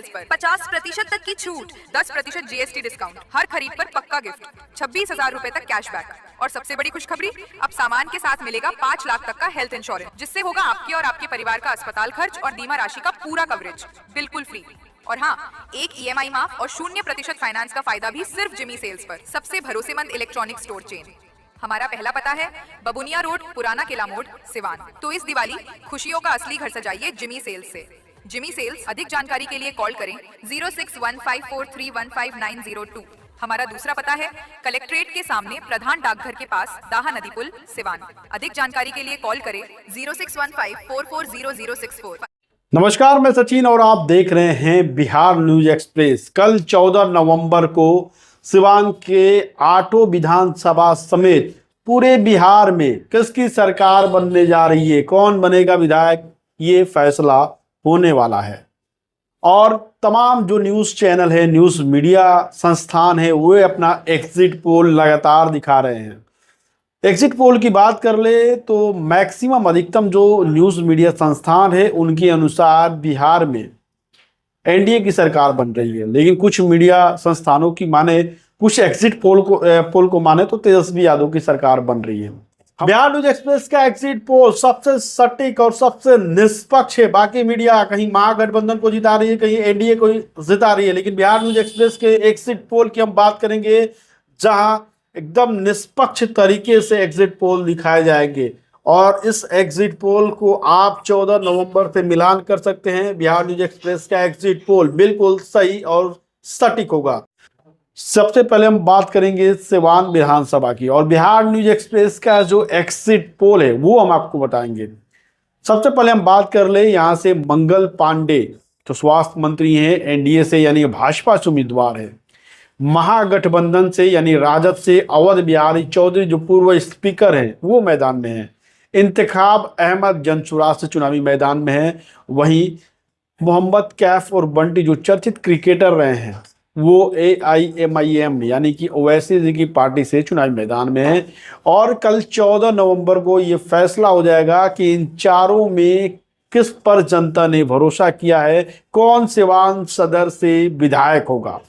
Sales पर 50% तक की छूट, 10% जीएसटी डिस्काउंट, हर खरीद पर पक्का गिफ्ट, 26,000 रुपए तक कैशबैक और सबसे बड़ी खुशखबरी, अब सामान के साथ मिलेगा 5 लाख तक का हेल्थ इंश्योरेंस, जिससे होगा आपके और आपके परिवार का अस्पताल खर्च और बीमा राशि का पूरा कवरेज बिल्कुल फ्री। और हाँ, एक ईएमआई माफ और 0% फाइनेंस का फायदा भी सिर्फ जिमी सेल्स पर, सबसे भरोसेमंद इलेक्ट्रॉनिक स्टोर चेन। हमारा पहला पता है बबुनिया रोड, पुराना किला मोड़, सिवान। तो इस दिवाली खुशियों का असली घर सजाइए जिमी सेल्स से। जिमी सेल्स, अधिक जानकारी के लिए कॉल करें 0615431592। हमारा दूसरा पता है कलेक्ट्रेट के सामने प्रधान डाकघर के पास, दाहा नदी पुल, सिवान। अधिक जानकारी के लिए कॉल करें 0615440064। नमस्कार, मैं सचिन और आप देख रहे हैं बिहार न्यूज एक्सप्रेस। कल 14 नवंबर को सिवान के आठों विधानसभा समेत पूरे बिहार में किसकी सरकार बनने जा रही है, कौन बनेगा विधायक, ये फैसला होने वाला है। और तमाम जो न्यूज़ चैनल है, न्यूज़ मीडिया संस्थान है, वो अपना एग्जिट पोल लगातार दिखा रहे हैं। एग्जिट पोल की बात कर ले तो मैक्सिमम अधिकतम जो न्यूज़ मीडिया संस्थान है उनके अनुसार बिहार में एनडीए की सरकार बन रही है, लेकिन कुछ मीडिया संस्थानों की माने, कुछ एग्जिट पोल को माने तो तेजस्वी यादव की सरकार बन रही है। बिहार न्यूज एक्सप्रेस का एग्जिट पोल सबसे सटीक और सबसे निष्पक्ष है। बाकी मीडिया कहीं महागठबंधन को जिता रही है, कहीं एनडीए को जिता रही है, लेकिन बिहार न्यूज एक्सप्रेस के एग्जिट पोल की हम बात करेंगे जहां एकदम निष्पक्ष तरीके से एग्जिट पोल दिखाए जाएंगे। और इस एग्जिट पोल को आप 14 नवंबर से मिलान कर सकते हैं। बिहार न्यूज एक्सप्रेस का एग्जिट पोल बिल्कुल सही और सटीक होगा। सबसे पहले हम बात करेंगे सिवान विधानसभा की, और बिहार न्यूज एक्सप्रेस का जो एग्जिट पोल है वो हम आपको बताएंगे। सबसे पहले हम बात कर ले यहाँ से मंगल पांडे जो स्वास्थ्य मंत्री हैं एनडीए से, यानी भाजपा से उम्मीदवार है। महागठबंधन से यानी राजद से अवध बिहारी चौधरी जो पूर्व स्पीकर हैं वो मैदान में हैं। इंतखाब अहमद जनसुराज से चुनावी मैदान में है। वहीं मोहम्मद कैफ और बंटी जो चर्चित क्रिकेटर रहे हैं वो AIMIM यानी कि ओवैसी जी की पार्टी से चुनावी मैदान में है। और कल 14 नवंबर को ये फैसला हो जाएगा कि इन चारों में किस पर जनता ने भरोसा किया है, कौन सिवान सदर से विधायक होगा।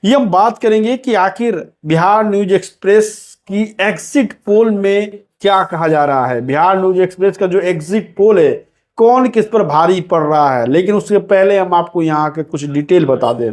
ये हम बात करेंगे कि आखिर बिहार न्यूज एक्सप्रेस की एग्जिट पोल में क्या कहा जा रहा है। बिहार न्यूज एक्सप्रेस का जो एग्जिट पोल है कौन किस पर भारी पड़ रहा है, लेकिन उससे पहले हम आपको यहाँ के कुछ डिटेल बता दें।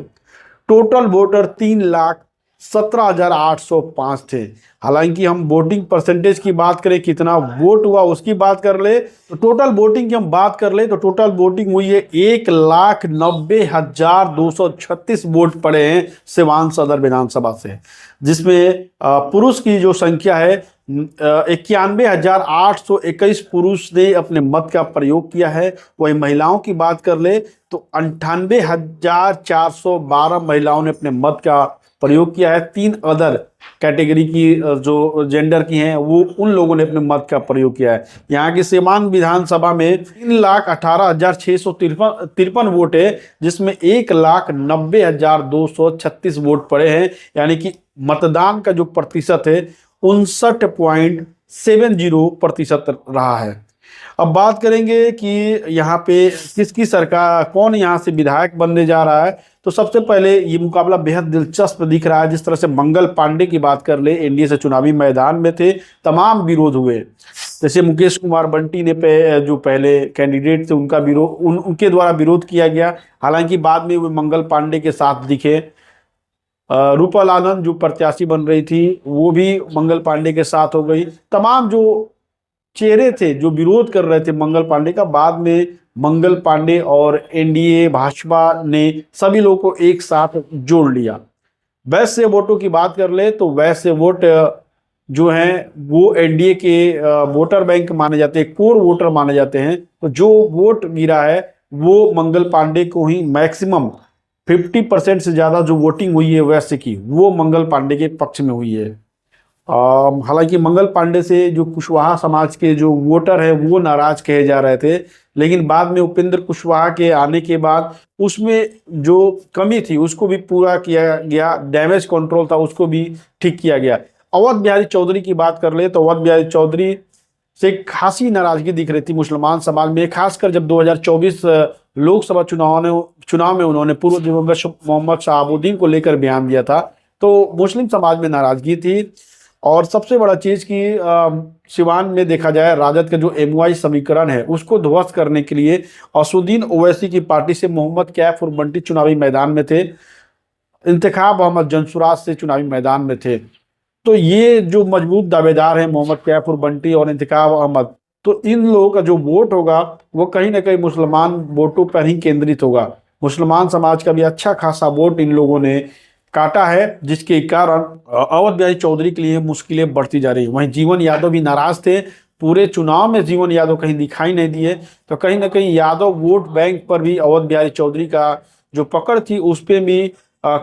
टोटल वोटर 3,17,805 थे। हालांकि हम वोटिंग परसेंटेज की बात करें, कितना वोट हुआ उसकी बात कर ले तो टोटल वोटिंग की हम बात कर ले तो टोटल वोटिंग हुई है 1,90,236 वोट पड़े हैं सिवान सदर विधानसभा से, जिसमें पुरुष की जो संख्या है 91,821 पुरुष ने अपने मत का प्रयोग किया है। वही महिलाओं की बात कर ले तो 98,412 महिलाओं ने अपने मत का प्रयोग किया है। 3 अदर कैटेगरी की जो जेंडर की हैं वो उन लोगों ने अपने मत का प्रयोग किया है। यहाँ की सिवान विधानसभा में 3,18,653 वोट है, जिसमें 1,90,236 वोट पड़े हैं, यानी कि मतदान का जो प्रतिशत है 59.70% रहा है। अब बात करेंगे कि यहाँ पे किसकी सरकार, कौन यहाँ से विधायक बनने जा रहा है। तो सबसे पहले ये मुकाबला बेहद दिलचस्प दिख रहा है। जिस तरह से मंगल पांडे की बात कर ले, एनडीए से चुनावी मैदान में थे, तमाम विरोध हुए। जैसे मुकेश कुमार बंटी ने जो पहले कैंडिडेट थे उनका विरोध उनके द्वारा विरोध किया गया। हालांकि बाद में वो मंगल पांडे के साथ दिखे। रूपल आनंद जो प्रत्याशी बन रही थी वो भी मंगल पांडे के साथ हो गई। तमाम जो चेहरे थे जो विरोध कर रहे थे मंगल पांडे का, बाद में मंगल पांडे और एनडीए भाजपा ने सभी लोगों को एक साथ जोड़ लिया। वैसे वोटों की बात कर ले तो वैसे वोट जो हैं वो एनडीए के वोटर बैंक माने जाते हैं, कोर वोटर माने जाते हैं। तो जो वोट गिरा है वो मंगल पांडे को ही, मैक्सिमम 50% से ज़्यादा जो वोटिंग हुई है वैसे की वो मंगल पांडे के पक्ष में हुई है। हालांकि मंगल पांडे से जो कुशवाहा समाज के जो वोटर है वो नाराज कहे जा रहे थे, लेकिन बाद में उपेंद्र कुशवाहा के आने के बाद उसमें जो कमी थी उसको भी पूरा किया गया, डैमेज कंट्रोल था उसको भी ठीक किया गया। अवध बिहारी चौधरी की बात कर ले तो अवध बिहारी चौधरी से खासी नाराजगी दिख रही थी मुसलमान समाज में, खासकर जब 2024 लोकसभा चुनाव में उन्होंने पूर्व दिवंगत मोहम्मद शहाबुद्दीन को लेकर बयान दिया था, तो मुस्लिम समाज में नाराजगी थी। और सबसे बड़ा चीज कि सिवान में देखा जाए, राजद का जो MOI समीकरण है उसको ध्वस्त करने के लिए असुद्दीन ओवैसी की पार्टी से मोहम्मद कैफ और बंटी चुनावी मैदान में थे, इंतखाब अहमद जंसुराज से चुनावी मैदान में थे। तो ये जो मजबूत दावेदार हैं मोहम्मद कैफ और बंटी और इंतखाब अहमद, तो इन लोगों का जो वोट होगा वो कहीं ना कहीं मुसलमान वोटों पर ही केंद्रित होगा। मुसलमान समाज का भी अच्छा खासा वोट इन लोगों ने काटा है, जिसके कारण अवध बिहारी चौधरी के लिए मुश्किलें बढ़ती जा रही। वहीं जीवन यादव भी नाराज थे, पूरे चुनाव में जीवन यादव कहीं दिखाई नहीं दिए, तो कहीं ना कहीं यादव वोट बैंक पर भी अवध बिहारी चौधरी का जो पकड़ थी उस पर भी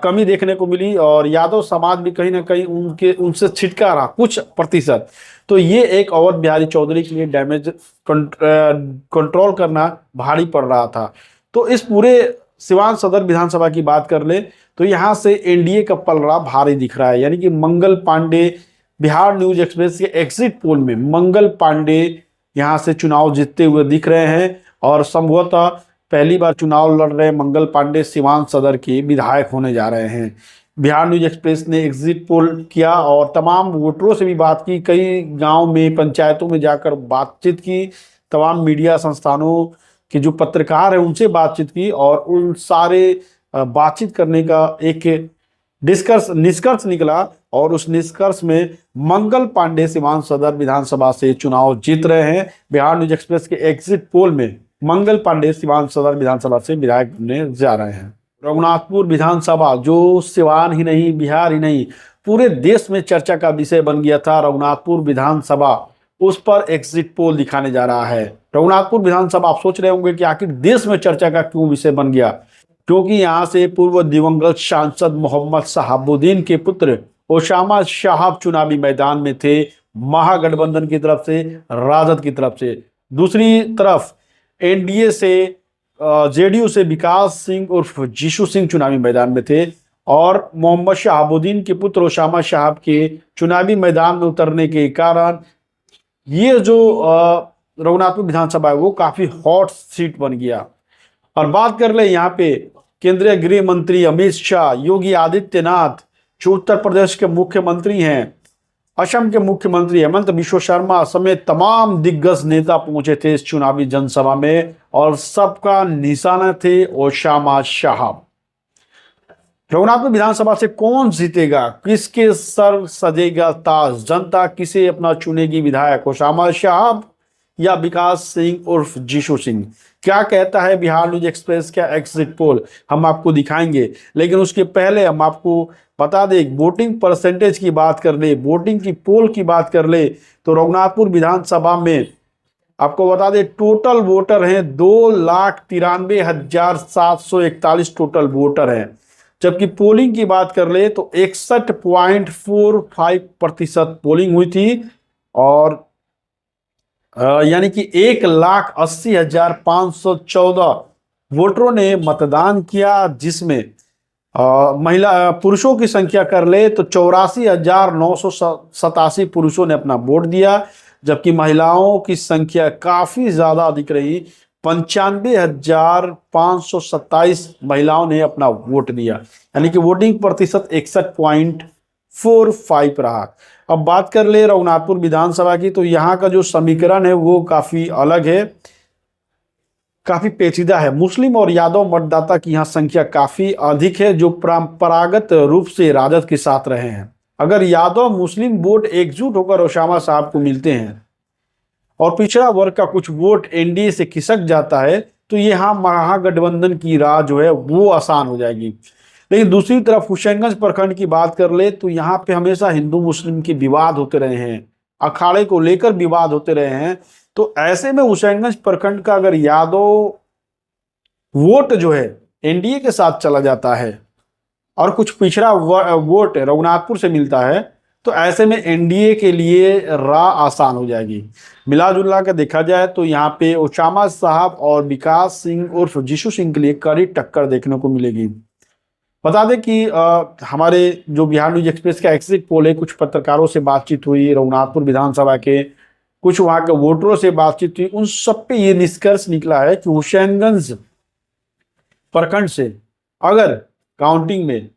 कमी देखने को मिली, और यादव समाज भी कहीं ना कहीं उनसे छिटका रहा कुछ प्रतिशत। तो ये एक अवध बिहारी चौधरी के लिए डैमेज कंट्रोल करना भारी पड़ रहा था। तो इस पूरे सिवान सदर विधानसभा की बात कर ले तो यहाँ से एनडीए का पलड़ा भारी दिख रहा है, यानी कि मंगल पांडे, बिहार न्यूज एक्सप्रेस के एग्जिट पोल में मंगल पांडे यहाँ से चुनाव जीतते हुए दिख रहे हैं, और संभवतः पहली बार चुनाव लड़ रहे मंगल पांडे सिवान सदर के विधायक होने जा रहे हैं। बिहार न्यूज एक्सप्रेस ने एग्जिट पोल किया और तमाम वोटरों से भी बात की, कई गांव में पंचायतों में जाकर बातचीत की, तमाम मीडिया संस्थानों के जो पत्रकार हैं उनसे बातचीत की, और उन सारे बातचीत करने का एक निष्कर्ष निकला, और उस निष्कर्ष में मंगल पांडे सिवान सदर विधानसभा से चुनाव जीत रहे हैं। बिहार न्यूज एक्सप्रेस के एग्जिट पोल में मंगल पांडे सिवान सदर विधानसभा से विधायक बनने जा रहे हैं। रघुनाथपुर विधानसभा जो सिवान ही नहीं, बिहार ही नहीं, पूरे देश में चर्चा का विषय बन गया था। रघुनाथपुर विधानसभा, उस पर एग्जिट पोल दिखाने जा रहा है। रघुनाथपुर विधानसभा, आप सोच रहे होंगे कि आखिर देश में चर्चा का क्यों विषय बन गया, क्योंकि यहाँ से पूर्व दिवंगत सांसद मोहम्मद शहाबुद्दीन के पुत्र ओसामा शहाब चुनावी मैदान में थे, महागठबंधन की तरफ से, राजद की तरफ से। दूसरी तरफ एनडीए से, जेडीयू से विकास सिंह उर्फ जीशु सिंह चुनावी मैदान में थे, और मोहम्मद शहाबुद्दीन के पुत्र ओसामा शहाब के चुनावी मैदान में उतरने के कारण ये जो रघुनाथपुर विधानसभा है वो काफी हॉट सीट बन गया। और बात कर ले यहाँ पे केंद्रीय गृह मंत्री अमित शाह, योगी आदित्यनाथ जो उत्तर प्रदेश के मुख्यमंत्री हैं, असम के मुख्यमंत्री हेमंत बिश्व शर्मा समेत तमाम दिग्गज नेता पहुंचे थे इस चुनावी जनसभा में, और सबका निशाना थे ओसामा शहाब। रघुनाथपुर विधानसभा से कौन जीतेगा, किसके सर सजेगा ताज, जनता किसे अपना चुनेगी विधायक, ओसामा शहाब या विकास सिंह उर्फ जीशु सिंह? क्या कहता है बिहार न्यूज एक्सप्रेस का एग्जिट पोल, हम आपको दिखाएंगे। लेकिन उसके पहले हम आपको बता दें, वोटिंग परसेंटेज की बात कर ले, वोटिंग की पोल की बात कर ले, तो रघुनाथपुर विधानसभा में आपको बता दें टोटल वोटर हैं 2,93,741 टोटल वोटर हैं, जबकि पोलिंग की बात कर ले तो 61.45% पोलिंग हुई थी, और यानी कि 1,80,514 वोटरों ने मतदान किया, जिसमें पुरुषों की संख्या कर ले तो 84,987 पुरुषों ने अपना वोट दिया, जबकि महिलाओं की संख्या काफी ज्यादा अधिक रही, 95,527 महिलाओं ने अपना वोट दिया, यानी कि वोटिंग प्रतिशत 61.45 रहा। अब बात कर ले रघुनाथपुर विधानसभा की, तो यहाँ का जो समीकरण है वो काफी अलग है, काफी पेचीदा है। मुस्लिम और यादव मतदाता की यहाँ संख्या काफी अधिक है, जो परंपरागत रूप से राजद के साथ रहे हैं। अगर यादव मुस्लिम वोट एकजुट होकर ओसामा साहब को मिलते हैं और पिछड़ा वर्ग का कुछ वोट एनडीए से खिसक जाता है, तो यहाँ महागठबंधन की राह जो है वो आसान हो जाएगी। लेकिन दूसरी तरफ हुसैनगंज प्रखंड की बात कर ले तो यहाँ पे हमेशा हिंदू मुस्लिम के विवाद होते रहे हैं, अखाड़े को लेकर विवाद होते रहे हैं। तो ऐसे में हुसैनगंज प्रखंड का अगर यादव वोट जो है एनडीए के साथ चला जाता है और कुछ पिछड़ा वोट रघुनाथपुर से मिलता है, तो ऐसे में एनडीए के लिए राह आसान हो जाएगी। मिला जुला कर देखा जाए तो यहाँ पे ओसामा साहब और विकास सिंह उर्फ जीशु सिंह के लिए कड़ी टक्कर देखने को मिलेगी। बता दें कि हमारे जो बिहार न्यूज एक्सप्रेस का एग्जिट पोल है, कुछ पत्रकारों से बातचीत हुई रघुनाथपुर विधानसभा के, कुछ वहां के वोटरों से बातचीत हुई, उन सब पे ये निष्कर्ष निकला है कि हुसैनगंज प्रखंड से अगर काउंटिंग में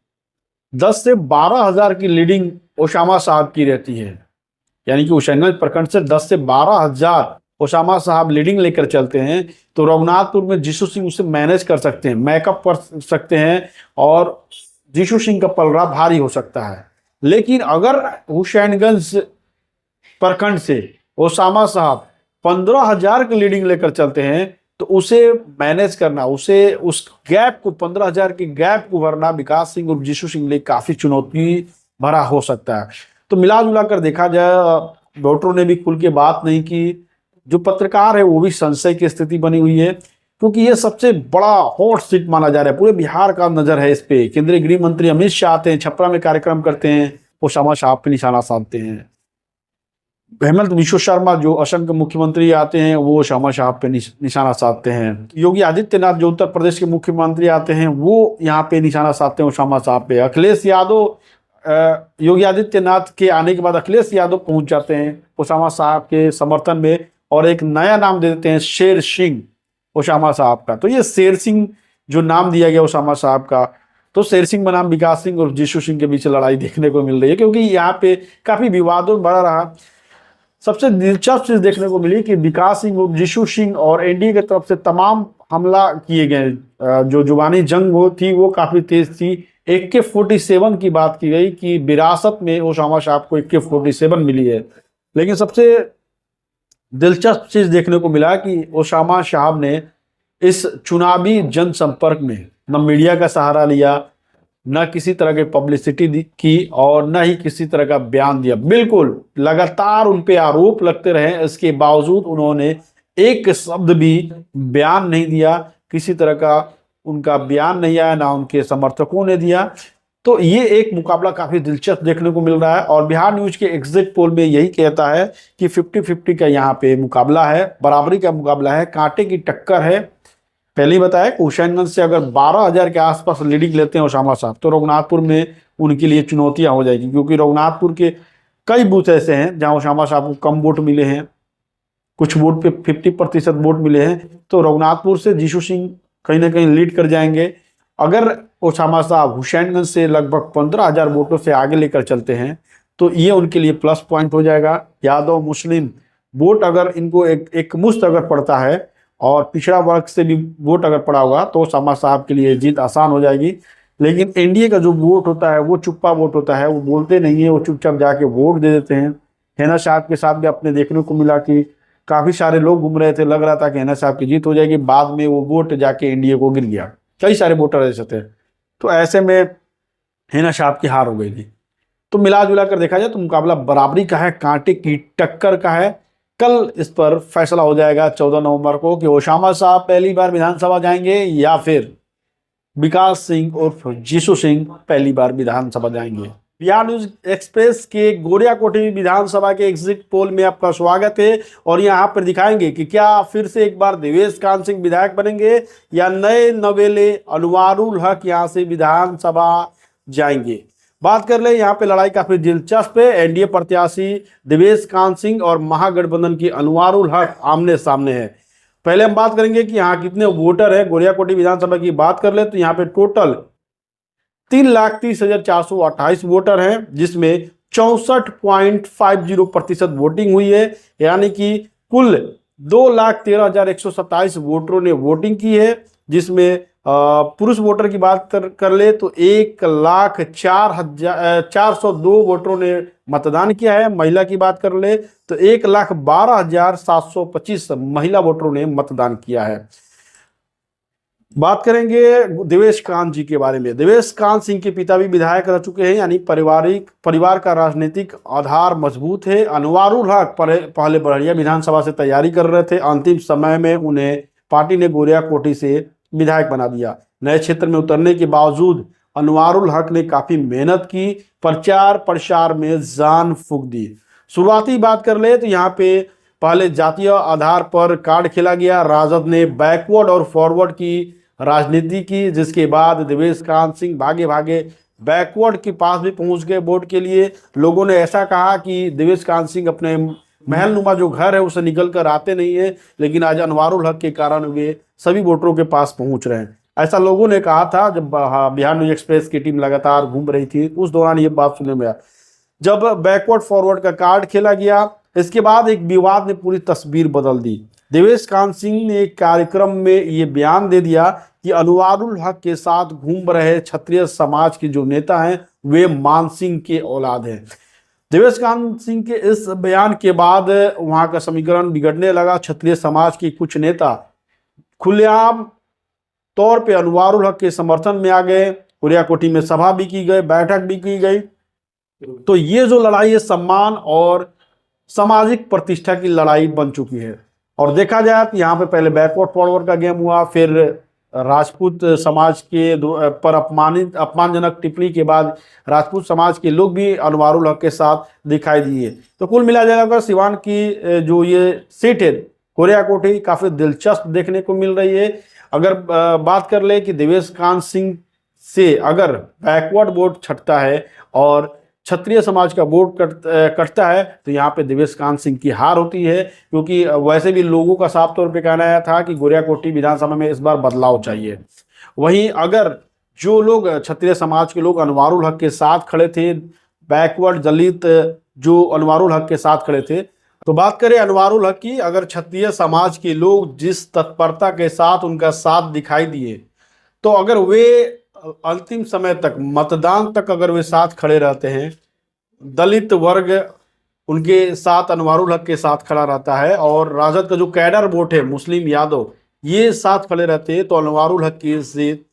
10 से 12 हजार की लीडिंग ओसामा साहब की रहती है, यानी कि हुसैनगंज प्रखंड से 10 से 12 हजार ओसामा साहब लीडिंग लेकर चलते हैं, तो रघुनाथपुर में जीशु सिंह उसे मैनेज कर सकते हैं, मैकअप कर सकते हैं और जीशु सिंह का पलड़ा भारी हो सकता है। लेकिन अगर हुसैनगंज प्रखंड से ओसामा साहब 15,000 की लीडिंग लेकर चलते हैं, तो उसे मैनेज करना, उसे उस गैप को 15,000 के गैप को भरना विकास सिंह और जीशु सिंह लिए काफी चुनौती भरा हो सकता है। तो मिला जुला कर देखा जाए, वोटरों ने भी खुल के बात नहीं की, जो पत्रकार है वो भी संशय की स्थिति बनी हुई है, क्योंकि ये सबसे बड़ा हॉट सीट माना जा रहा है। पूरे बिहार का नजर है इस पे। केंद्रीय गृह मंत्री अमित शाह आते हैं, छपरा में कार्यक्रम करते हैं, ओसामा साहब पे निशाना साधते हैं। हेमंत बिश्व शर्मा जो असम के मुख्यमंत्री आते हैं, वो ओसामा साहब पे निशाना साधते हैं। योगी आदित्यनाथ जो उत्तर प्रदेश के मुख्यमंत्री आते हैं, वो यहाँ पे निशाना साधते हैं ओसामा साहब पे। अखिलेश यादव, योगी आदित्यनाथ के आने के बाद अखिलेश यादव पहुंच जाते हैं ओसामा साहब के समर्थन में और एक नया नाम दे देते हैं शेर सिंह ओसामा साहब का। तो ये शेर सिंह जो नाम दिया गया ओसामा साहब का, तो शेर सिंह बनाम विकास सिंह और जीशु सिंह के बीच लड़ाई देखने को मिल रही है, क्योंकि यहाँ पे काफी विवादों बढ़ा रहा। सबसे दिलचस्प चीज देखने को मिली कि विकास सिंह और जीशु सिंह और एनडीए की तरफ से तमाम हमला किए गए, जो जुबानी जंग वो थी वो काफी तेज थी। AK-47 की बात की गई कि विरासत में ओसामा साहब को AK-47 मिली है। लेकिन सबसे दिलचस्प चीज देखने को मिला कि ओसामा साहब ने इस चुनावी जनसंपर्क में न मीडिया का सहारा लिया, न किसी तरह की पब्लिसिटी की और न ही किसी तरह का बयान दिया। बिल्कुल लगातार उन पे आरोप लगते रहे, इसके बावजूद उन्होंने एक शब्द भी बयान नहीं दिया, किसी तरह का उनका बयान नहीं आया, ना उनके समर्थकों ने दिया। तो ये एक मुकाबला काफी दिलचस्प देखने को मिल रहा है और बिहार न्यूज के एग्जिट पोल में यही कहता है कि 50-50 का यहाँ पे मुकाबला है, बराबरी का मुकाबला है, कांटे की टक्कर है। पहले ही बताया कि हुसैनगंज से अगर 12,000 के आसपास लीडिंग लेते हैं ओसामा साहब, तो रघुनाथपुर में उनके लिए चुनौतियां हो जाएगी, क्योंकि रघुनाथपुर के कई बूथ ऐसे हैं जहां ओसामा साहब को कम वोट मिले हैं, कुछ वोट पे 50% वोट मिले हैं। तो रघुनाथपुर से जीशु सिंह कहीं ना कहीं लीड कर जाएंगे। अगर ओसामा साहब हुसैनगंज से लगभग 15,000 वोटों से आगे लेकर चलते हैं, तो ये उनके लिए प्लस पॉइंट हो जाएगा। यादव मुस्लिम वोट अगर इनको एक मुश्त अगर पड़ता है और पिछड़ा वर्ग से भी वोट अगर पड़ा होगा, तो ओसामा साहब के लिए जीत आसान हो जाएगी। लेकिन एनडीए का जो वोट होता है वो चुप्पा वोट होता है, वो बोलते नहीं है, वो चुपचाप जाके वोट दे देते हैं। हैना साहब के साथ भी अपने देखने को मिला कि काफी सारे लोग घूम रहे थे, लग रहा था कि हैना साहब की जीत हो जाएगी, बाद में वो वोट जाके एनडीए को गिर गया। कई सारे वोटर ऐसे थे, तो ऐसे में हैना साहब की हार हो गई थी। तो मिला जुला कर देखा जाए तो मुकाबला बराबरी का है, कांटे की टक्कर का है। कल इस पर फैसला हो जाएगा 14 नवंबर को कि ओसामा साहब पहली बार विधानसभा जाएंगे या फिर विकास सिंह और जीशु सिंह पहली बार विधानसभा जाएंगे। बिहार न्यूज एक्सप्रेस के गोरियाकोटी विधानसभा के एग्जिट पोल में आपका स्वागत है और यहाँ पर दिखाएंगे कि क्या फिर से एक बार देवेश कांत सिंह विधायक बनेंगे या नए नवेले अनवारुल हक यहाँ से विधानसभा जाएंगे। बात कर ले, यहाँ पे लड़ाई काफी दिलचस्प है। एनडीए प्रत्याशी देवेश कांत सिंह और महागठबंधन की अनवारुल हक आमने सामने है। पहले हम बात करेंगे कि यहाँ कितने वोटर है। गोरियाकोटी विधानसभा की बात कर ले तो यहाँ पे टोटल 3,30,428 वोटर हैं, जिसमें 64.50% वोटिंग हुई है, यानी कि कुल 2,13,127 वोटरों ने वोटिंग की है। जिसमें पुरुष वोटर की बात कर ले तो 1,04,402 वोटरों ने मतदान किया है। महिला की बात कर ले तो 1,12,725 महिला वोटरों ने मतदान किया है। बात करेंगे देवेश कांत जी के बारे में। देवेश कांत सिंह के पिता भी विधायक रह चुके हैं, यानी परिवार का राजनीतिक आधार मजबूत है। अनवारुल हक पहले बड़हिया विधानसभा से तैयारी कर रहे थे, अंतिम समय में उन्हें पार्टी ने गोरियाकोटी से विधायक बना दिया। नए क्षेत्र में उतरने के बावजूद अनवारुल हक ने काफी मेहनत की, प्रचार प्रसार में जान फूंक दी। शुरुआती बात कर ले तो यहाँ पे पहले जातीय आधार पर कार्ड खेला गया। राजद ने बैकवर्ड और फॉरवर्ड की राजनीति की, जिसके बाद देवेश कांत सिंह भागे भागे बैकवर्ड के पास भी पहुंच गए वोट के लिए। लोगों ने ऐसा कहा कि देवेश कांत सिंह अपने महल नुमा जो घर है उसे निकल कर आते नहीं है, लेकिन आज अनवारुल हक के कारण वे सभी वोटरों के पास पहुंच रहे हैं। ऐसा लोगों ने कहा था जब बिहार न्यूज एक्सप्रेस की टीम लगातार घूम रही थी, उस दौरान ये बात सुनने में आया। जब बैकवर्ड फॉरवर्ड का कार्ड खेला गया, इसके बाद एक विवाद ने पूरी तस्वीर बदल दी। देवेश कांत सिंह ने एक कार्यक्रम में ये बयान दे दिया कि अनवारुल हक के साथ घूम रहे क्षत्रिय समाज के जो नेता हैं वे मान सिंह के औलाद हैं। देवेश कांत सिंह के इस बयान के बाद वहां का समीकरण बिगड़ने लगा। क्षत्रिय समाज के कुछ नेता खुलेआम तौर पे अनवारुल हक के समर्थन में आ गए। कुरियाकोटी में सभा भी की गई, बैठक भी की गई। तो ये जो लड़ाई है सम्मान और सामाजिक प्रतिष्ठा की लड़ाई बन चुकी है। और देखा जाए तो यहाँ पे पहले बैकवर्ड फॉरवर्ड का गेम हुआ, फिर राजपूत समाज के पर अपमानजनक टिप्पणी के बाद राजपूत समाज के लोग भी अनवारुल हक के साथ दिखाई दिए। तो कुल मिला जाएगा सिवान की जो ये सीट है कुरियाकोटी काफ़ी दिलचस्प देखने को मिल रही है। अगर बात कर ले कि देवेश कांत सिंह से अगर बैकवर्ड वोट छटता है और क्षत्रिय समाज का वोट कटता है तो यहाँ पे देवेश कांत सिंह की हार होती है, क्योंकि वैसे भी लोगों का साफ तौर पे कहना आया था कि कुरियाकोटी विधानसभा में इस बार बदलाव चाहिए। वहीं अगर जो लोग क्षत्रिय समाज के लोग अनवारुल हक के साथ खड़े थे, बैकवर्ड दलित जो अनवारुल हक के साथ खड़े थे, तो बात करें अनवारुल हक की, अगर क्षत्रिय समाज के लोग जिस तत्परता के साथ उनका साथ दिखाई दिए, तो अगर वे अंतिम समय तक मतदान तक अगर वे साथ खड़े रहते हैं, दलित वर्ग उनके साथ अनवारुल हक के साथ खड़ा रहता है और राजद का जो कैडर वोट है मुस्लिम यादव ये साथ खड़े रहते हैं, तो अनवारुल हक की जीत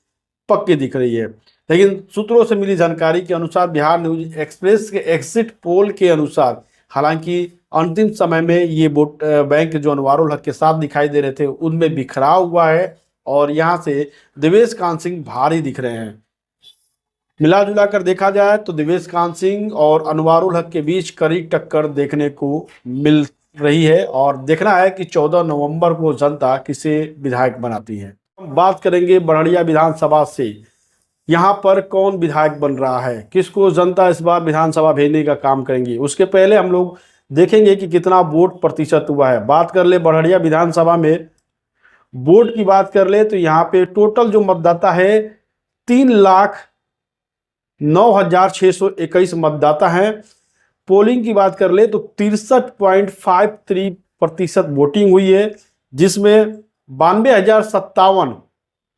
पक्की दिख रही है। लेकिन सूत्रों से मिली जानकारी के अनुसार बिहार न्यूज एक्सप्रेस के एग्जिट पोल के अनुसार हालांकि अंतिम समय में ये वोट बैंक जो अनवारुल हक के साथ दिखाई दे रहे थे उनमें बिखराव हुआ है और यहाँ से देवेश कांत सिंह भारी दिख रहे हैं। मिला जुला कर देखा जाए तो देवेश कांत सिंह और अनवारुल हक के बीच कड़ी टक्कर देखने को मिल रही है और देखना है कि 14 नवंबर को जनता किसे विधायक बनाती है। बात करेंगे बड़हरिया विधानसभा से, यहाँ पर कौन विधायक बन रहा है, किसको जनता इस बार विधानसभा भेजने का काम करेंगी। उसके पहले हम लोग देखेंगे कि कितना वोट प्रतिशत हुआ है। बात कर ले बड़हरिया विधानसभा में वोट की बात कर ले तो यहाँ पे टोटल जो मतदाता है 3,09,621 मतदाता हैं। पोलिंग की बात कर ले तो 63.53% वोटिंग हुई है, जिसमें 92,057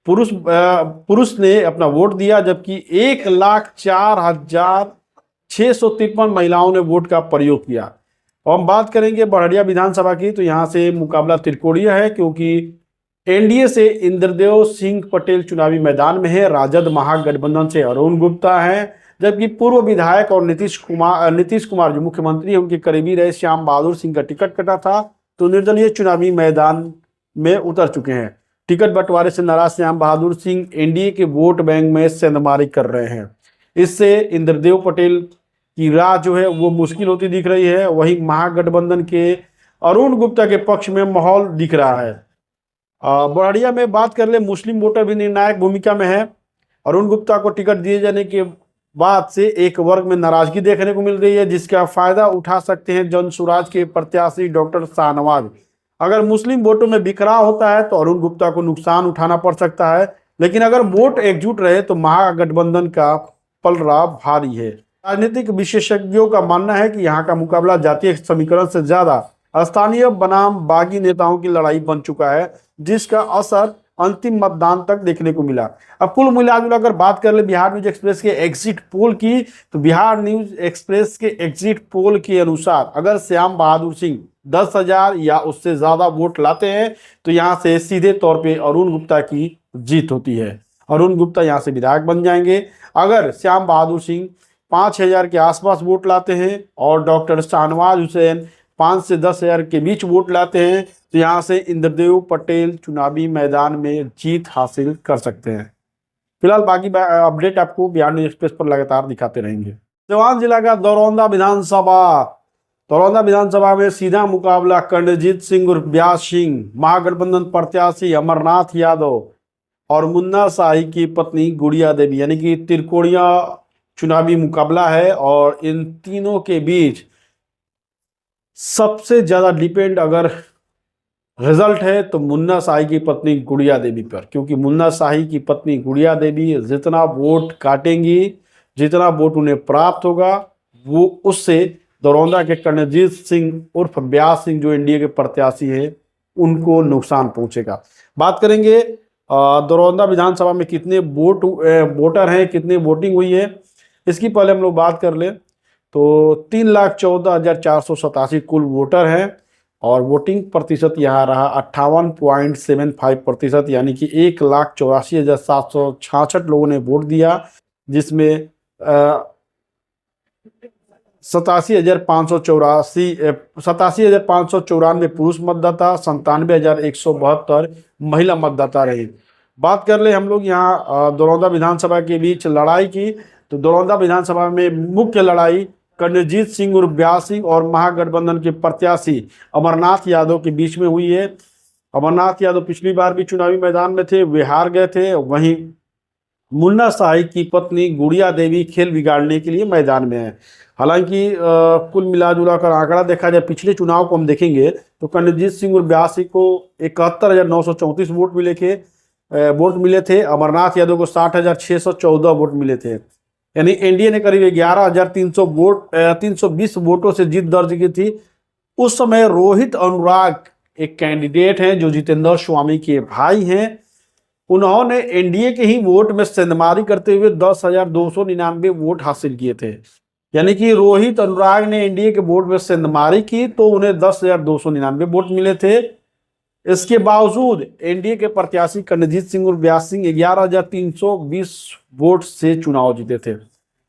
पुरुष ने अपना वोट दिया, जबकि 1,04,653 महिलाओं ने वोट का प्रयोग किया। और हम बात करेंगे बड़हरिया विधानसभा की तो यहाँ से मुकाबला त्रिकोणीय है, क्योंकि एनडीए से इंद्रदेव सिंह पटेल चुनावी मैदान में है, राजद महागठबंधन से अरुण गुप्ता है, जबकि पूर्व विधायक और नीतीश कुमार जो मुख्यमंत्री हैं उनके करीबी रहे श्याम बहादुर सिंह का टिकट कटा था, तो निर्दलीय चुनावी मैदान में उतर चुके हैं। टिकट बंटवारे से नाराज श्याम बहादुर सिंह एनडीए के वोट बैंक में सेंधमारी कर रहे हैं। इससे इंद्रदेव पटेल की राह जो है वो मुश्किल होती दिख रही है। वहीं महागठबंधन के अरुण गुप्ता के पक्ष में माहौल दिख रहा है। बड़हरिया में बात कर ले मुस्लिम वोटर भी निर्णायक भूमिका में है। अरुण गुप्ता को टिकट दिए जाने के बाद से एक वर्ग में नाराजगी देखने को मिल रही है, जिसका फायदा उठा सकते हैं जन सुराज के प्रत्याशी डॉक्टर शाहनवाज। अगर मुस्लिम वोटों में बिखराव होता है तो अरुण गुप्ता को नुकसान उठाना पड़ सकता है, लेकिन अगर वोट एकजुट रहे तो महागठबंधन का पलड़ा भारी है। राजनीतिक विशेषज्ञों का मानना है कि यहाँ का मुकाबला जातीय समीकरण से ज्यादा स्थानीय बनाम बागी नेताओं की लड़ाई बन चुका है, जिसका असर अंतिम मतदान तक देखने को मिला। अब कुल मिलाजुला कर बात कर ले बिहार न्यूज एक्सप्रेस के एग्जिट पोल की, तो बिहार न्यूज एक्सप्रेस के एग्जिट पोल के अनुसार अगर श्याम बहादुर सिंह 10,000 या उससे ज्यादा वोट लाते हैं तो यहाँ से सीधे तौर पे अरुण गुप्ता की जीत होती है। अरुण गुप्ता यहाँ से विधायक बन जाएंगे। अगर श्याम बहादुर सिंह 5,000 के आसपास वोट लाते हैं और डॉक्टर शाहनवाज हुसैन 5 से 10,000 के बीच वोट लाते हैं तो यहाँ से इंद्रदेव पटेल चुनावी मैदान में जीत हासिल कर सकते हैं। फिलहाल बाकी अपडेट आपको बिहार न्यूज एक्सप्रेस पर लगातार दिखाते रहेंगे। सिवान जिला का दरौंदा विधानसभा में सीधा मुकाबला कर्णजीत सिंह उर्फ व्यास सिंह, महागठबंधन प्रत्याशी अमरनाथ यादव और मुन्ना शाही की पत्नी गुड़िया देवी, यानी कि त्रिकोणीय चुनावी मुकाबला है। और इन तीनों के बीच सबसे ज्यादा डिपेंड अगर रिजल्ट है तो मुन्ना शाही की पत्नी गुड़िया देवी पर, क्योंकि मुन्ना शाही की पत्नी गुड़िया देवी जितना वोट काटेंगी, जितना वोट उन्हें प्राप्त होगा, वो उससे दरौंदा के कर्णजीत सिंह उर्फ ब्यास सिंह जो एनडीए के प्रत्याशी हैं उनको नुकसान पहुंचेगा। बात करेंगे दरौंदा विधानसभा में कितने वोटर हैं, कितनी वोटिंग हुई है, इसकी पहले हम लोग बात कर लें तो 3,14,487 कुल वोटर हैं और वोटिंग प्रतिशत यहाँ रहा 58.75%, यानी कि 1,84,766 लोगों ने वोट दिया, जिसमें 87,594 पुरुष मतदाता, 97,172 महिला मतदाता रहे। बात कर ले हम लोग यहाँ दरौंदा विधानसभा के बीच लड़ाई की, तो दरौंदा विधानसभा में मुख्य लड़ाई कर्णजीत सिंह उर्फ ब्यास सिंह और महागठबंधन के प्रत्याशी अमरनाथ यादव के बीच में हुई है। अमरनाथ यादव पिछली बार भी चुनावी मैदान में थे, वे हार गए थे। वहीं मुन्ना शाही की पत्नी गुड़िया देवी खेल बिगाड़ने के लिए मैदान में है। हालांकि कुल मिलाजुला कर आंकड़ा देखा जाए, पिछले चुनाव को हम देखेंगे तो कर्णजीत सिंह और ब्यास सिंह को 71,934 वोट मिले थे। अमरनाथ यादव को 60,614 वोट मिले थे। यानी एनडीए ने करीब 11,320 वोटों से जीत दर्ज की थी। उस समय रोहित अनुराग एक कैंडिडेट हैं जो जितेंद्र स्वामी के भाई हैं, उन्होंने एनडीए के ही वोट में सेंधमारी करते हुए 10,299 वोट हासिल किए थे। यानी कि रोहित अनुराग ने एनडीए के वोट में सेंधमारी की तो उन्हें 10,299 वोट मिले थे। इसके बावजूद एनडीए के प्रत्याशी कर्णजीत सिंह और ब्यास सिंह 11,320 वोट से चुनाव जीते थे।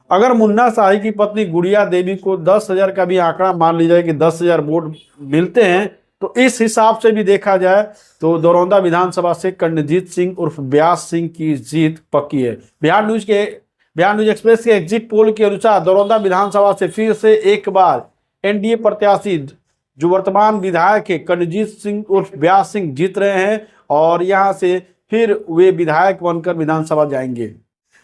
अगर मुन्ना शाही की पत्नी गुड़िया देवी को 10,000 का भी आंकड़ा मान लीजिए कि 10,000 वोट मिलते हैं, तो इस हिसाब से भी देखा जाए तो दरौंदा विधानसभा से कर्णजीत सिंह उर्फ ब्यास सिंह की जीत पक्की है। बिहार न्यूज एक्सप्रेस के एग्जिट पोल के अनुसार दरौंदा विधानसभा से फिर से एक बार एनडीए प्रत्याशी जो वर्तमान विधायक है कर्णजीत सिंह उर्फ ब्यास सिंह जीत रहे हैं और यहां से फिर वे विधायक बनकर विधानसभा जाएंगे।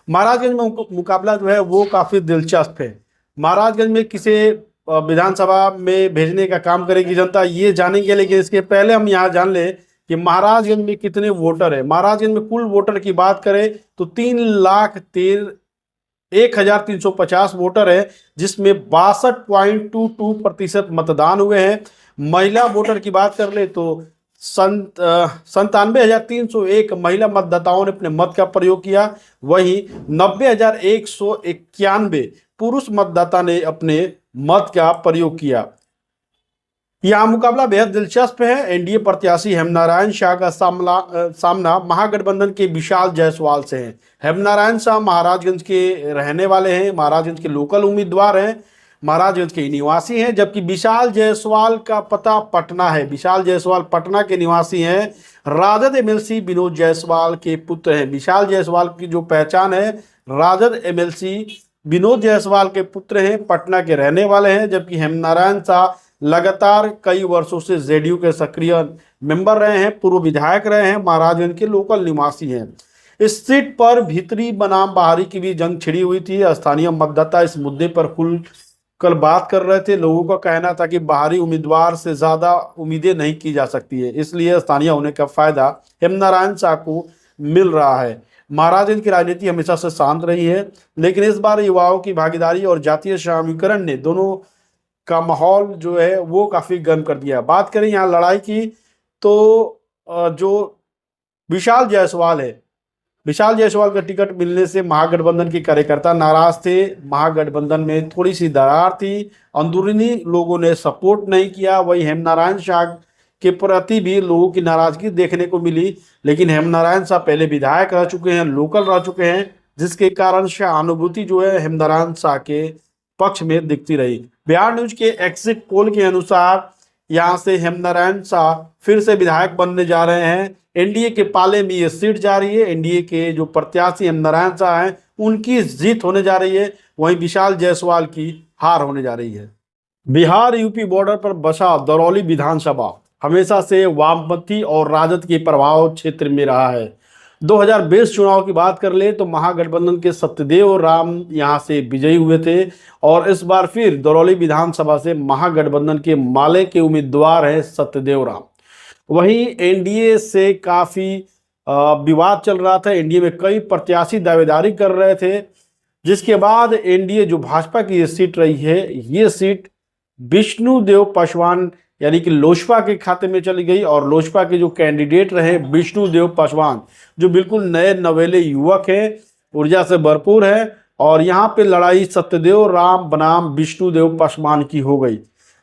महाराजगंज में मुकाबला जो है वो काफी दिलचस्प है। महाराजगंज में किसे विधानसभा में भेजने का काम करेगी जनता, ये जानेंगे, लेकिन इसके पहले हम यहाँ जान ले कि महाराजगंज में कितने वोटर है। महाराजगंज में कुल वोटर की बात करें तो 3,01,350 वोटर है, जिसमें 62.22% मतदान हुए हैं। महिला वोटर की बात कर ले तो 97,301 महिला मतदाताओं ने अपने मत का प्रयोग किया। वहीं 90,191 पुरुष मतदाता ने अपने मत का प्रयोग किया। यह मुकाबला बेहद दिलचस्प है। एनडीए प्रत्याशी हेमनारायण शाह का सामना महागठबंधन के विशाल जायसवाल से है। हेमनारायण शाह महाराजगंज के रहने वाले हैं, महाराजगंज के लोकल उम्मीदवार हैं, महाराजगंज के निवासी हैं, जबकि विशाल जायसवाल का पता पटना है। विशाल जायसवाल पटना के निवासी हैं, राजद एमएलसी विनोद जायसवाल के पुत्र हैं। विशाल जायसवाल की जो पहचान है, राजद एमएलसी विनोद जायसवाल के पुत्र हैं, पटना के रहने वाले हैं, जबकि हेमनारायण शाह लगातार कई वर्षों से जेडीयू के सक्रिय मेंबर रहे हैं, पूर्व विधायक रहे हैं, महाराजगंज के लोकल निवासी हैं। इस सीट पर भीतरी बनाम बाहरी की भी जंग छिड़ी हुई थी। स्थानीय मतदाता इस मुद्दे पर खुलकर बात कर रहे थे। लोगों का कहना था कि बाहरी उम्मीदवार से ज्यादा उम्मीदें नहीं की जा सकती है, इसलिए स्थानीय होने का फायदा हेमनारायण शाह को मिल रहा है। महाराजगंज की राजनीति हमेशा से शांत रही है, लेकिन इस बार युवाओं की भागीदारी और जातीय समीकरण ने दोनों का माहौल जो है वो काफी गर्म कर दिया। बात करें यहाँ लड़ाई की तो जो विशाल जायसवाल है, विशाल जायसवाल का टिकट मिलने से महागठबंधन के कार्यकर्ता नाराज थे। महागठबंधन में थोड़ी सी दरार थी, अंदरूनी लोगों ने सपोर्ट नहीं किया। वही हेमनारायण शाह के प्रति भी लोगों की नाराजगी देखने को मिली, लेकिन हेमनारायण शाह पहले विधायक रह चुके हैं, लोकल रह चुके हैं, जिसके कारण सहानुभूति जो है हेमनारायण शाह के पक्ष में दिखती रही। बिहार न्यूज के एग्जिट पोल के अनुसार यहां से हेमनारायण शाह फिर से विधायक बनने जा रहे हैं। एनडीए के पाले में ये सीट जा रही है। एनडीए के जो प्रत्याशी हेमनारायण शाह हैं उनकी जीत होने जा रही है, वहीं विशाल जायसवाल की हार होने जा रही है। बिहार यूपी बॉर्डर पर बसा दरौली विधानसभा हमेशा से वामपंथी और राजद के प्रभाव क्षेत्र में रहा है। 2020 चुनाव की बात कर ले तो महागठबंधन के सत्यदेव राम यहां से विजयी हुए थे और इस बार फिर दरौली विधानसभा से महागठबंधन के माले के उम्मीदवार हैं सत्यदेव राम। वहीं एनडीए से काफी विवाद चल रहा था। एनडीए में कई प्रत्याशी दावेदारी कर रहे थे, जिसके बाद एनडीए जो भाजपा की ये सीट रही है, ये सीट विष्णुदेव पासवान यानी कि लोजपा के खाते में चली गई और लोजपा के जो कैंडिडेट रहे विष्णुदेव पासवान, जो बिल्कुल नए नवेले युवक हैं, ऊर्जा से भरपूर है, और यहाँ पे लड़ाई सत्यदेव राम बनाम विष्णुदेव पासवान की हो गई।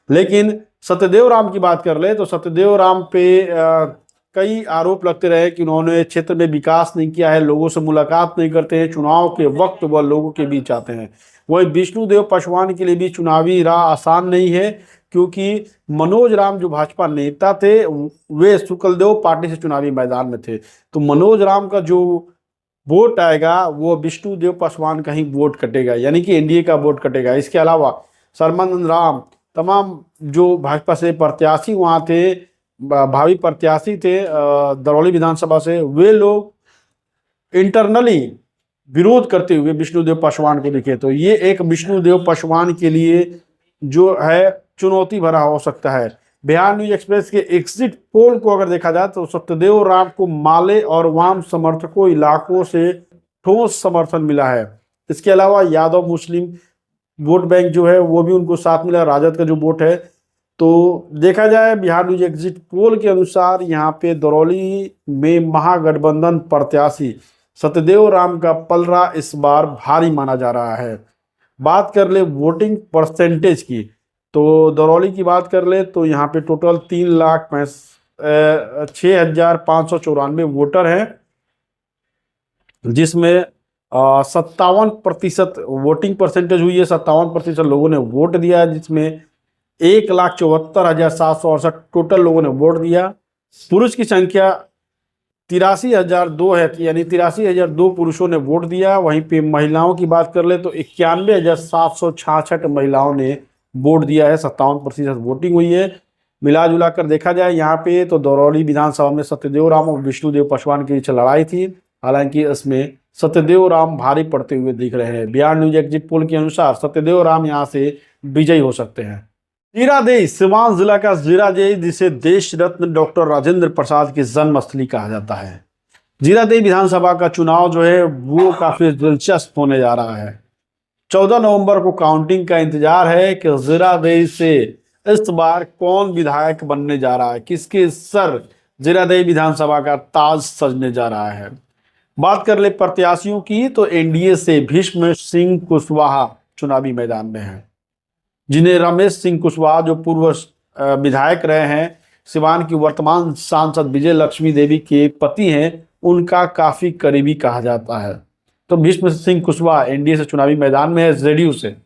लेकिन सत्यदेव राम की बात कर ले तो सत्यदेव राम पे कई आरोप लगते रहे कि उन्होंने क्षेत्र में विकास नहीं किया है, लोगों से मुलाकात नहीं करते हैं, चुनाव के वक्त वह लोगों के बीच आते हैं। वही विष्णुदेव पासवान के लिए भी चुनावी राह आसान नहीं है, क्योंकि मनोज राम जो भाजपा नेता थे वे शुक्लदेव पार्टी से चुनावी मैदान में थे, तो मनोज राम का जो वोट आएगा वो विष्णुदेव पासवान का ही वोट कटेगा, यानी कि एनडीए का वोट कटेगा। इसके अलावा सरमन राम, तमाम जो भाजपा से प्रत्याशी वहाँ थे, भावी प्रत्याशी थे दरौली विधानसभा से, वे लोग इंटरनली विरोध करते हुए विष्णुदेव पासवान को दिखे। तो ये एक विष्णुदेव पासवान के लिए जो है चुनौती भरा हो सकता है। बिहार न्यूज एक्सप्रेस के एग्जिट पोल को अगर देखा जाए तो सत्यदेव राम को माले और वाम समर्थकों इलाकों से ठोस समर्थन मिला है। इसके अलावा यादव मुस्लिम वोट बैंक जो है वो भी उनको साथ मिला, राजद का जो वोट है। तो देखा जाए बिहार न्यूज एग्जिट पोल के अनुसार यहाँ पे दरौली में महागठबंधन प्रत्याशी सत्यदेव राम का पलड़ा इस बार भारी माना जा रहा है। बात कर ले वोटिंग परसेंटेज की, तो दरौली की बात कर ले तो यहाँ पे टोटल 3,06,594 वोटर हैं, जिसमें 57% वोटिंग परसेंटेज हुई है। 57% लोगों ने वोट दिया, जिसमें 1,74,768 टोटल लोगों ने वोट दिया। पुरुष की संख्या 83,002 है, यानी 83,002 पुरुषों ने वोट दिया। वहीं पे महिलाओं की बात कर ले तो 91,766 महिलाओं ने वोट दिया है। 57% वोटिंग हुई है। मिला जुला कर देखा जाए यहाँ पे तो दरौली विधानसभा में सत्यदेव राम और विष्णुदेव पासवान के बीच लड़ाई थी, हालांकि इसमें सत्यदेव राम भारी पड़ते हुए दिख रहे हैं। बिहार न्यूज एग्जिट पोल के अनुसार सत्यदेव राम यहाँ से विजयी हो सकते हैं। जीरादेई सिवान जिला का जीरादेई, जिसे देश रत्न डॉक्टर राजेंद्र प्रसाद की जन्मस्थली कहा जाता है। जीरादेई विधानसभा का चुनाव जो है वो काफी दिलचस्प होने जा रहा है। 14 नवंबर को काउंटिंग का इंतजार है कि जीरादेई से इस बार कौन विधायक बनने जा रहा है, किसके सर जीरादेई विधानसभा का ताज सजने जा रहा है। बात कर ले प्रत्याशियों की तो एनडीए से भीष्म सिंह कुशवाहा चुनावी मैदान में है, जिन्हें रमेश सिंह कुशवाहा जो पूर्व विधायक रहे हैं, सिवान की वर्तमान सांसद विजय लक्ष्मी देवी के पति हैं, उनका काफी करीबी कहा जाता है। तो भीष्म सिंह कुशवाहा एनडीए से चुनावी मैदान में है जेडीयू से।